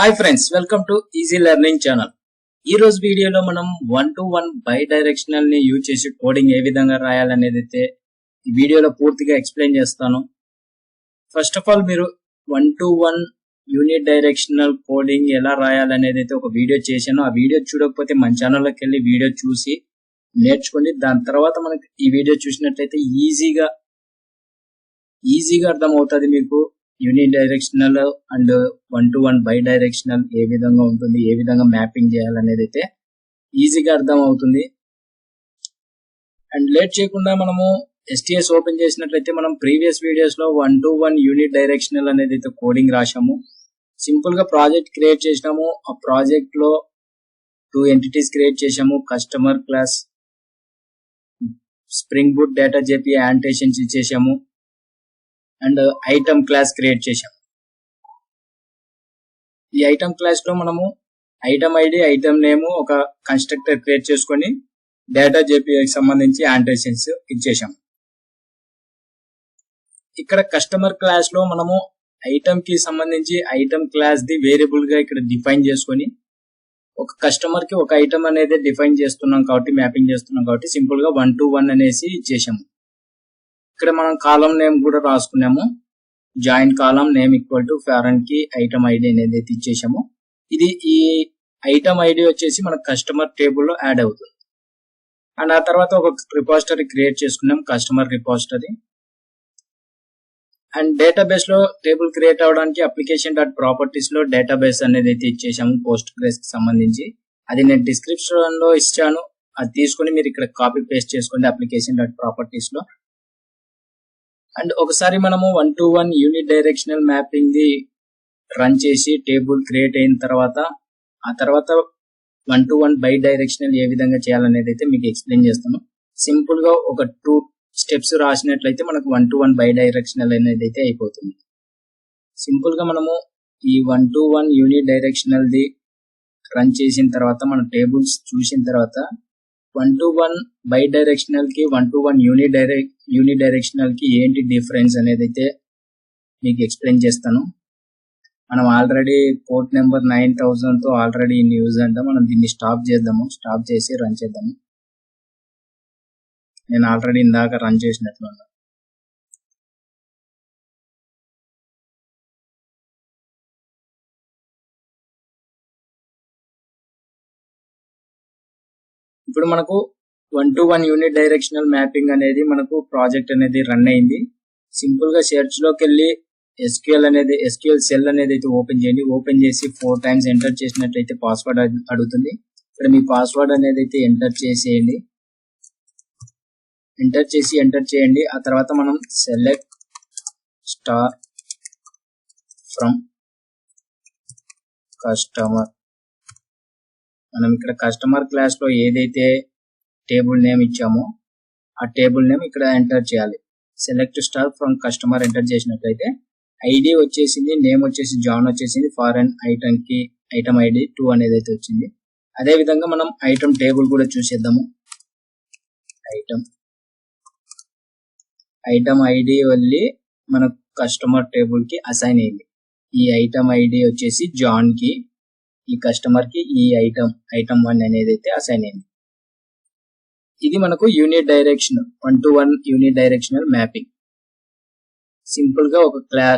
Hi friends, welcome to easy learning channel. ఈ రోజు వీడియోలో మనం OneToOne Bidirectional ని యూజ్ చేసి కోడింగ్ ఏ విధంగా రాయాలనేది అయితే ఈ వీడియోలో పూర్తిగా ఎక్స్ప్లెయిన్ చేస్తాను. ఫస్ట్ ఆఫ్ ఆల్ మీరు OneToOne యూనిట్ డైరెక్షనల్ కోడింగ్ ఎలా రాయాలనేది అయితే ఒక వీడియో చేశాను. ఆ వీడియో చూడకపోతే మన ఛానల్లోకి వెళ్ళి వీడియో చూసి నేర్చుకోండి. దాని తర్వాత మనకి ఈ వీడియో చూసినట్లయితే ఈజీగా అర్థం అవుతుంది మీకు unit directional and OneToOne Bidirectional ఏ విధంగా ఉంటుంది, ఏ విధంగా మ్యాపింగ్ చేయాలనేది అయితే ఈజీగా అర్థం అవుతుంది. అండ్ లేట్ చేయకుండా మనము STS ఓపెన్ చేసినట్లయితే మనం ప్రీవియస్ వీడియోస్ లో OneToOne యూనిట్ డైరెక్షనల్ అనేది అయితే కోడింగ్ రాశాము. సింపుల్ గా ప్రాజెక్ట్ క్రియేట్ చేసినాము. ఆ ప్రాజెక్ట్ లో 2 ఎంటిటీస్ క్రియేట్ చేసాము. Customer class, spring boot data JPA annotations ఇచ్చేసాము అండ్ ఐటమ్ క్లాస్ క్రియేట్ చేసాం. ఈ ఐటమ్ క్లాస్ లో మనము ఐటమ్ ఐడి, ఐటమ్ నేమ్, ఒక కన్స్ట్రక్టర్ క్రియేట్ చేసుకొని డేటా JPAకి సంబంధించి annotations ఇచ్చేసాం. ఇక్కడ కస్టమర్ క్లాస్ లో మనము ఐటమ్ కి సంబంధించి ఐటమ్ క్లాస్ ది వేరియబుల్ గా ఇక్కడ డిఫైన్ చేసుకొని ఒక కస్టమర్ కి ఒక ఐటమ్ అనేది డిఫైన్ చేస్తున్నాం కాబట్టి, మ్యాపింగ్ చేస్తున్నాం కాబట్టి సింపుల్ గా OneToOne అనేసి ఇచ్చేసాము. ఇక్కడ మనం కాలం నేమ్ కూడా రాసుకున్నాము. Join column name equal to parent కి ఐటమ్ ఐడి అనేది ఇచ్చేసాము. ఈ ఐటమ్ ఐడి వచ్చేసి మన కస్టమర్ టేబుల్ లో యాడ్ అవుతుంది. అండ్ ఆ తర్వాత ఒక రిపోజిటరీ క్రియేట్ చేసుకున్నాం, కస్టమర్ రిపోజిటరీ. అండ్ డేటాబేస్ లో టేబుల్ క్రియేట్ అవడానికి అప్లికేషన్ డాట్ ప్రాపర్టీస్ లో డేటాబేస్ అనేది అయితే ఇచ్చేసాము పోస్ట్ గ్రేస్ కి సంబంధించి. అది నేను డిస్క్రిప్షన్ లో ఇచ్చాను, అది తీసుకుని మీరు ఇక్కడ కాపీ పేస్ట్ చేసుకోండి అప్లికేషన్ డాట్ ప్రాపర్టీస్ లో. అండ్ ఒకసారి మనము OneToOne unit directional mapping the run చేసి టేబుల్ క్రియేట్ అయిన తర్వాత ఆ తర్వాత OneToOne Bidirectional ఏ విధంగా చేయాలనేది అయితే మీకు ఎక్స్ప్లెయిన్ చేస్తాను. సింపుల్ గా ఒక 2 స్టెప్స్ రాసినట్లయితే మనకు OneToOne Bidirectional అనేది అయితే అయిపోతుంది. సింపుల్ గా మనము ఈ OneToOne unit directional the run చేసిన తర్వాత మన టేబుల్స్ చూసిన తర్వాత OneToOne Bidirectional కి OneToOne యూనిట్ డైరెక్షనల్ కి ఏంటి డిఫరెన్స్ అనేది అయితే మీకు ఎక్స్ప్లెయిన్ చేస్తాను. మనం ఆల్రెడీ పోర్ట్ నెంబర్ 9000 తో ఆల్రెడీ ఇన్ యూజ్ అంట. మనం దీన్ని స్టాప్ చేద్దాము, స్టాప్ చేసి రన్ చేద్దాము. నేను ఆల్రెడీ ఇందాక రన్ చేసినట్లున్నా. ఇప్పుడు మనకు OneToOne యూనిట్ డైరెక్షనల్ మ్యాపింగ్ అనేది మనకు ప్రాజెక్ట్ అనేది రన్ అయింది. సింపుల్ గా సెర్చ్ లోకి వెళ్ళి SQL సెల్ అనేది అయితే ఓపెన్ చేయండి. ఓపెన్ చేసి 4 times ఎంటర్ చేసినట్లయితే పాస్వర్డ్ అడుగుతుంది. ఇక్కడ మీ పాస్వర్డ్ అనేది అయితే ఎంటర్ చేసేయండి. ఎంటర్ చేయండి. ఆ తర్వాత మనం సెలెక్ట్ స్టార్ ఫ్రమ్ కస్టమర్, మనం ఇక్కడ కస్టమర్ క్లాస్ లో ఏదైతే టేబుల్ నేమ్ ఇచ్చామో ఆ టేబుల్ నేమ్ ఇక్కడ ఎంటర్ చేయాలి. Select star from customer enter చేసినట్లయితే ఐడి వచ్చేసింది, నేమ్ వచ్చేసి జాన్ వచ్చేసింది, ఫారెన్ ఐటమ్ కి ఐటమ్ ఐడి 2 అనేది అయితే వచ్చింది. అదే విధంగా మనం ఐటమ్ టేబుల్ కూడా చూసేద్దాము. ఐటమ్ ఐడి వెళ్ళి మన కస్టమర్ టేబుల్ కి అసైన్ అయింది. ఈ ఐటమ్ ఐడి వచ్చేసి జాన్ కి, ఈ కస్టమర్ కి ఈ ఐటమ్ 1 అనేది అయితే అసైన్ అయింది. ఇది మనకు unit direction OneToOne unit directional mapping. Simple గా ఒక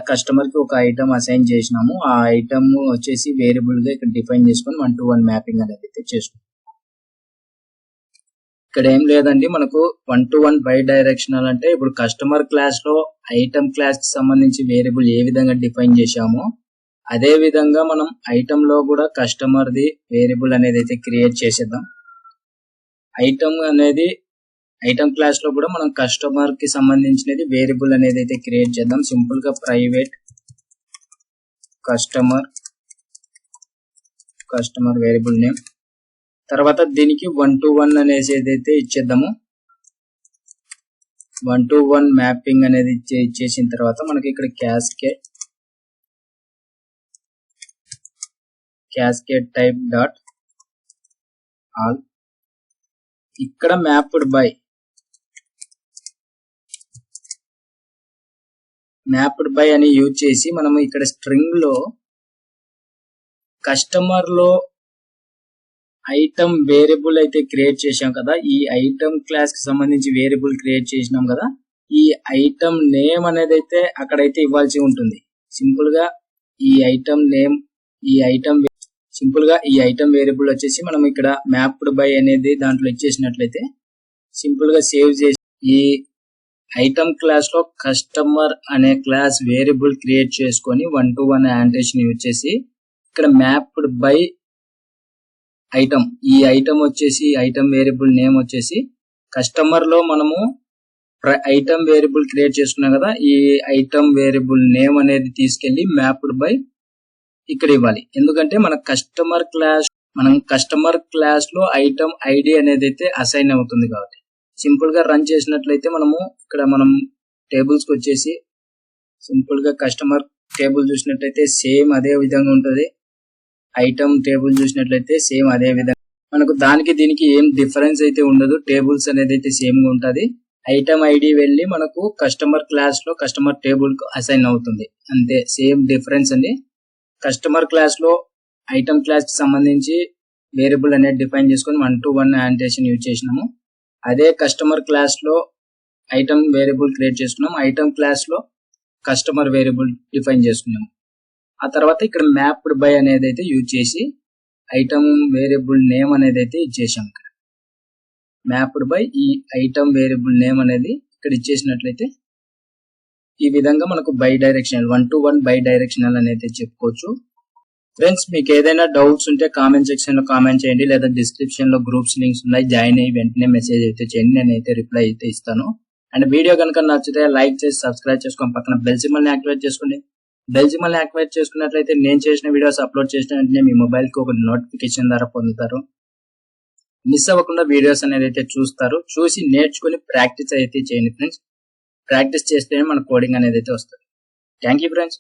కస్టమర్ కి ఒక ఐటమ్ అసైన్ చేసినాము. ఆ ఐటమ్ వచ్చేసి వేరియబుల్ గా ఇక్కడ డిఫైన్ చేసుకొని OneToOne మ్యాపింగ్ అనేది అయితే చేస్తున్నాం. ఇక్కడ ఏం లేదండి, మనకు OneToOne Bidirectional అంటే ఇప్పుడు కస్టమర్ క్లాస్ లో ఐటమ్ క్లాస్ కి సంబంధించి వేరియబుల్ ఏ విధంగా డిఫైన్ చేశామో అదే విధంగా మనం ఐటమ్ లో కూడా కస్టమర్ ది వేరియబుల్ అనేది అయితే క్రియేట్ చేసేద్దాం. ఐటమ్ క్లాస్ లో కూడా మనం కస్టమర్ కి సంబంధించినది వేరియబుల్ అనేది అయితే క్రియేట్ చేద్దాం. సింపుల్ గా ప్రైవేట్ కస్టమర్ వేరియబుల్ నేమ్, తర్వాత దీనికి OneToOne అనేసి ఏదైతే ఇచ్చేద్దాము. OneToOne మ్యాపింగ్ అనేది ఇచ్చేసిన తర్వాత మనకి ఇక్కడ క్యాస్కేడ్ టైప్ డాట్ ఆల్, ఇక్కడ మ్యాప్డ్ బై అని యూజ్ చేసి మనము ఇక్కడ స్ట్రింగ్ లో కస్టమర్ లో ఐటమ్ వేరియబుల్ అయితే క్రియేట్ చేశాం కదా, ఈ ఐటమ్ క్లాస్ కి సంబంధించి వేరియబుల్ క్రియేట్ చేసినాం కదా, ఈ ఐటమ్ నేమ్ అనేది అయితే అక్కడైతే ఇవ్వాల్సి ఉంటుంది. సింపుల్ గా ఈ ఐటమ్ నేమ్, ఈ ఐటమ్ వేరియబుల్ వచ్చేసి మనం ఇక్కడ మ్యాప్డ్ బై అనేది దాంట్లో ఇచ్చేసినట్లయితే సింపుల్ గా సేవ్ చేసి ఈ ఐటమ్ క్లాస్ లో కస్టమర్ అనే క్లాస్ వేరియబుల్ క్రియేట్ చేసుకొని OneToOne annotation యూజ్ చేసి ఇక్కడ మ్యాప్డ్ బై ఐటమ్, ఈ ఐటమ్ వచ్చేసి ఐటమ్ వేరియబుల్ నేమ్ వచ్చేసి కస్టమర్ లో మనము ఐటమ్ వేరియబుల్ క్రియేట్ చేసుకున్నాం కదా, ఈ ఐటమ్ వేరియబుల్ నేమ్ అనేది తీసుకెళ్లి మ్యాప్డ్ బై ఇక్కడ ఇవ్వాలి. ఎందుకంటే మన కస్టమర్ క్లాస్ లో ఐటమ్ ఐడి అనేది అయితే అసైన్ అవుతుంది కాబట్టి. సింపుల్ గా రన్ చేసినట్లయితే మనం టేబుల్స్ కి వచ్చేసి సింపుల్ గా కస్టమర్ టేబుల్ చూసినట్లయితే సేమ్ అదే విధంగా ఉంటుంది. ఐటమ్ టేబుల్ చూసినట్లయితే సేమ్ అదే విధంగా మనకు దానికి దీనికి ఏం డిఫరెన్స్ అయితే ఉండదు. టేబుల్స్ అనేది అయితే సేమ్ గా ఉంటది. ఐటమ్ ఐడి వెళ్ళి మనకు కస్టమర్ క్లాస్ లో కస్టమర్ టేబుల్ కు అసైన్ అవుతుంది. అంతే, సేమ్ డిఫరెన్స్ అండి. కస్టమర్ క్లాస్ లో ఐటమ్ క్లాస్ కి సంబంధించి వేరియబుల్ అనేది డిఫైన్ చేసుకొని OneToOne annotation యూజ్ చేసినాము. అదే కస్టమర్ క్లాస్ లో ఐటమ్ వేరియబుల్ క్రియేట్ చేసుకున్నాం, ఐటమ్ క్లాస్ లో కస్టమర్ వేరియబుల్ డిఫైన్ చేసుకున్నాం. ఆ తర్వాత ఇక్కడ మ్యాప్డ్ బై అనేది అయితే యూజ్ చేసి ఐటమ్ వేరియబుల్ నేమ్ అనేది అయితే ఇచ్చేసాం. ఇక్కడ మ్యాప్డ్ బై ఈ ఐటమ్ వేరియబుల్ నేమ్ అనేది ఇక్కడ ఇచ్చేసినట్లయితే ఈ విధంగా మనకు by directional OneToOne by directional అనేది చెప్పుకోవచ్చు. ఫ్రెండ్స్, మీకు ఏదైనా డౌట్స్ ఉంటే కామెంట్ సెక్షన్ లో కామెంట్ చేయండి, లేదా డిస్క్రిప్షన్ లో గ్రూప్స్ లింక్స్ ఉన్నాయి, జాయిన్ అయ్యి వెంటనే మెసేజ్ అయితే చేయండి, నేనైతే రిప్లై అయితే ఇస్తాను. అండ్ వీడియో కనుక నచ్చితే లైక్ చేసి సబ్స్క్రైబ్ చేసుకొని పక్కన బెల్ సింబల్ ని యాక్టివేట్ చేసుకోండి. బెల్ సింబల్ ని యాక్టివేట్ చేసుకున్నట్లయితే నేను చేసిన వీడియోస్ అప్లోడ్ చేసిన వెంటనే మీ మొబైల్ కి ఒక నోటిఫికేషన్ ద్వారా పొందుతారు. మిస్ అవ్వకుండా వీడియోస్ అనేది అయితే చూస్తారు. చూసి నేర్చుకుని ప్రాక్టీస్ అయితే చేయండి ఫ్రెండ్స్. ప్రాక్టీస్ చేస్తేనే మన కోడింగ్ అనేది అయితే వస్తుంది. Thank you friends.